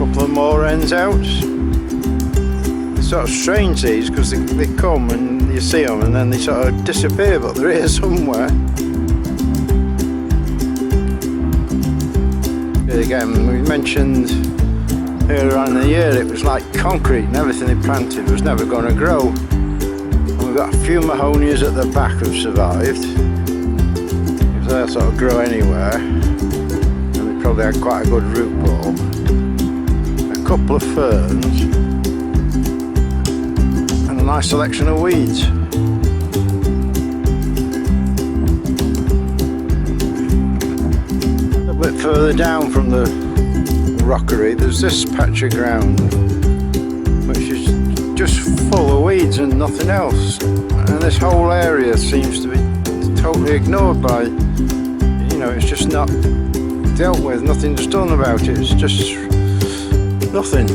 couple of more hens out. It's sort of strange these, because they come and you see them and then they sort of disappear, but they're here somewhere. Again, we mentioned earlier on in the year it was like concrete and everything they planted was never going to grow. And we've got a few mahonias at the back have survived, because they'll sort of grow anywhere, and they probably had quite a good root ball. A couple of ferns and a nice selection of weeds. A bit further down from the rockery there's this patch of ground which is just full of weeds and nothing else, and this whole area seems to be totally ignored by, you know, it's just not dealt with, nothing's done about it, it's just nothing.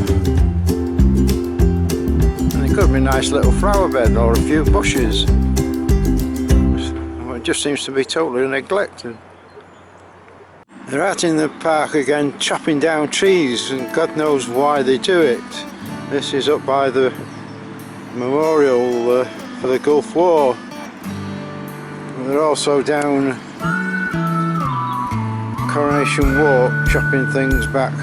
And it could be a nice little flower bed or a few bushes. It just seems to be totally neglected. They're out in the park again chopping down trees, and God knows why they do it. This is up by the memorial for the Gulf War. And they're also down Coronation Walk chopping things back.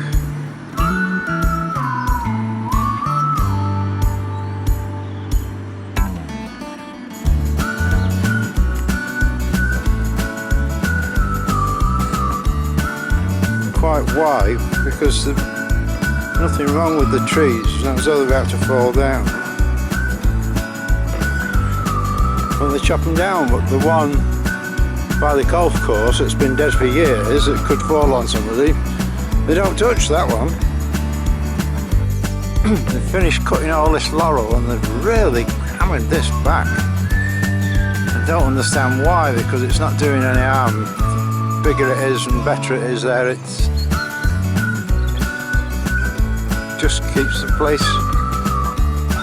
Quite why? Because there's nothing wrong with the trees, it's not as though they're about to fall down. Well, they chop them down, but the one by the golf course that's been dead for years, it could fall on somebody, they don't touch that one. They've finished cutting all this laurel and they've really hammered this back. I don't understand why, because it's not doing any harm. The bigger it is and better it is there, it's just keeps the place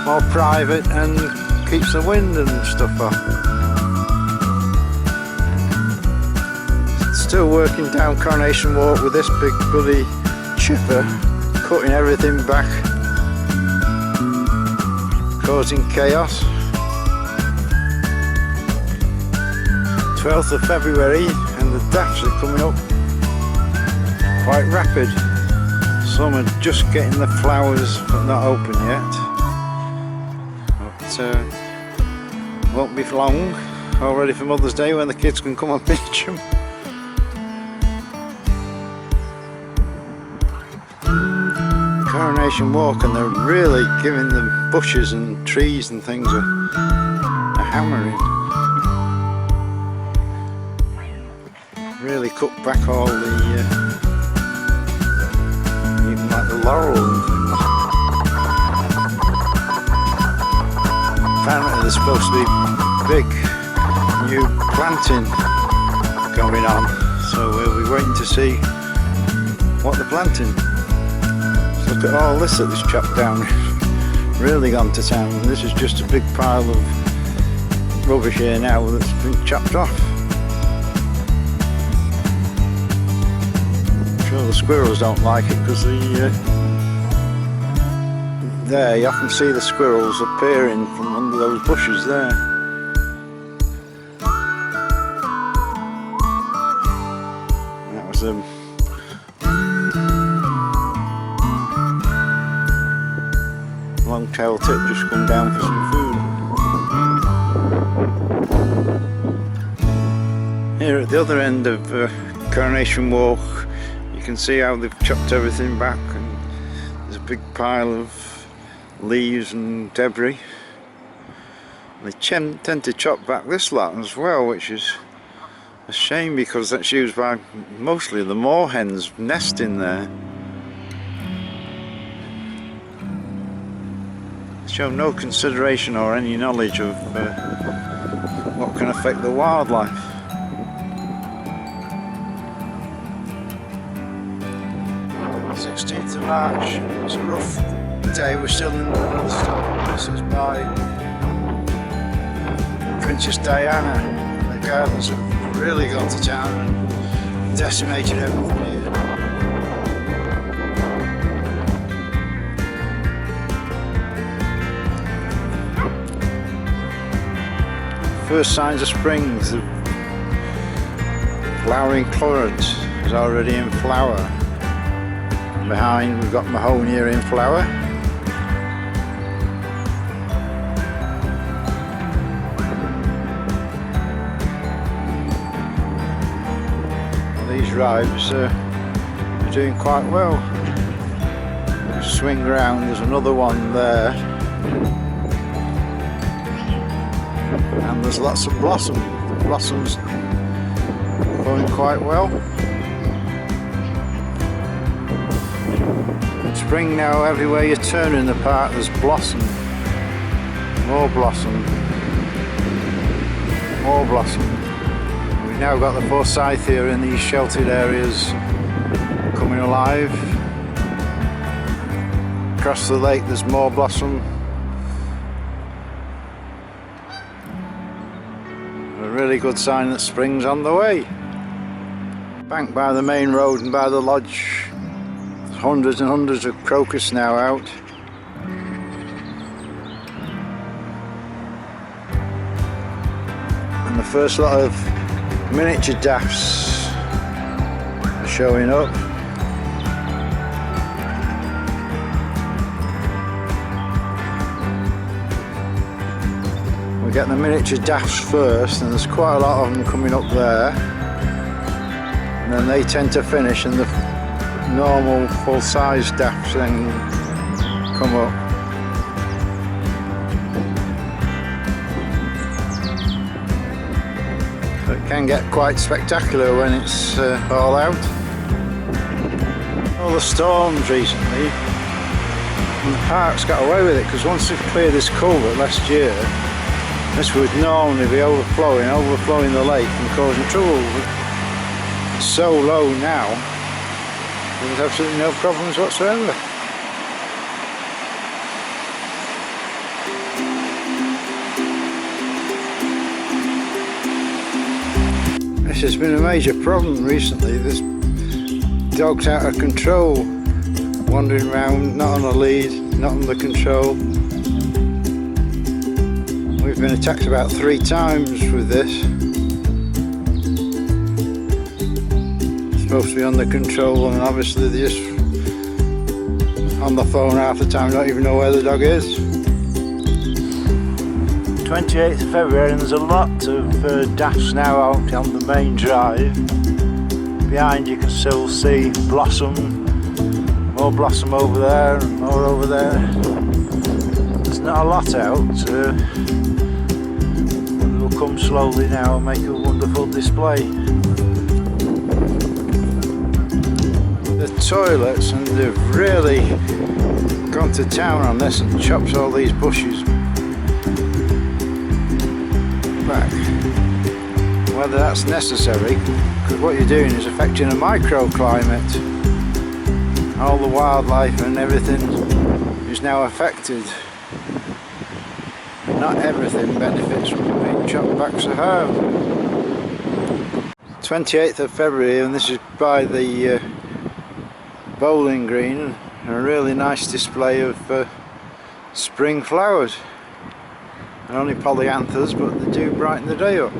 more private and keeps the wind and stuff off. Still working down Coronation Walk with this big bloody chipper, cutting everything back, causing chaos. 12th of February and the daffs are coming up quite rapid. Some are just getting the flowers but not open yet. But won't be long, all ready for Mother's Day when the kids can come and pinch them. Coronation Walk, and they're really giving the bushes and trees and things a hammering. Really cut back all the even like the laurel and things. Apparently there's supposed to be big new planting going on, so we'll be waiting to see what they're planting. So look at all this that is chopped down, really gone to town. This is just a big pile of rubbish here now that's been chopped off. The squirrels don't like it because there you can see the squirrels appearing from under those bushes there. That was a long-tailed tit just come down for some food. Here at the other end of Coronation Walk, you can see how they've chopped everything back, and there's a big pile of leaves and debris. They tend to chop back this lot as well, which is a shame because that's used by mostly the moorhens nesting there. They show no consideration or any knowledge of what can affect the wildlife. 16th of March, it's a rough day, we're still in the North Star. This is by Princess Diana, and the gardens have really gone to town and decimated everything here. first signs of spring. The flowering Clarence is already in flower. Behind we've got Mahonia in flower. These rives are doing quite well. Swing round, there's another one there. And there's lots of blossom. The blossoms going quite well. Spring now, everywhere you turn in the park there's blossom. More blossom. More blossom. We've now got the forsythia in these sheltered areas coming alive. Across the lake there's more blossom. A really good sign that spring's on the way. Banked by the main road and by the lodge, there's hundreds and hundreds of crocus now out. And the first lot of miniature daffs are showing up. We get the miniature daffs first, and there's quite a lot of them coming up there, and then they tend to finish and the normal full-size daffs then come up. But it can get quite spectacular when it's all out. All the storms recently, and the park's got away with it, because once they've cleared this culvert last year, this would normally be overflowing the lake and causing trouble. It's so low now, there's absolutely no problems whatsoever. This has been a major problem recently. There's dogs out of control, wandering around, not on a lead, not under control. We've been attacked about 3 times with this. It's supposed to be under control, and obviously they're just on the phone half the time, don't even know where the dog is. 28th of February, and there's a lot of daffs now out on the main drive. Behind you can still see blossom, more blossom over there and more over there. There's not a lot out. They'll come slowly now and make a wonderful display. The toilets, and they've really gone to town on this and chopped all these bushes back. Whether that's necessary, because what you're doing is affecting a microclimate. All the wildlife and everything is now affected. Not everything benefits from being chopped back so hard. 28th of February, and this is by the bowling green, a really nice display of spring flowers. They're only polyanthus, but they do brighten the day up.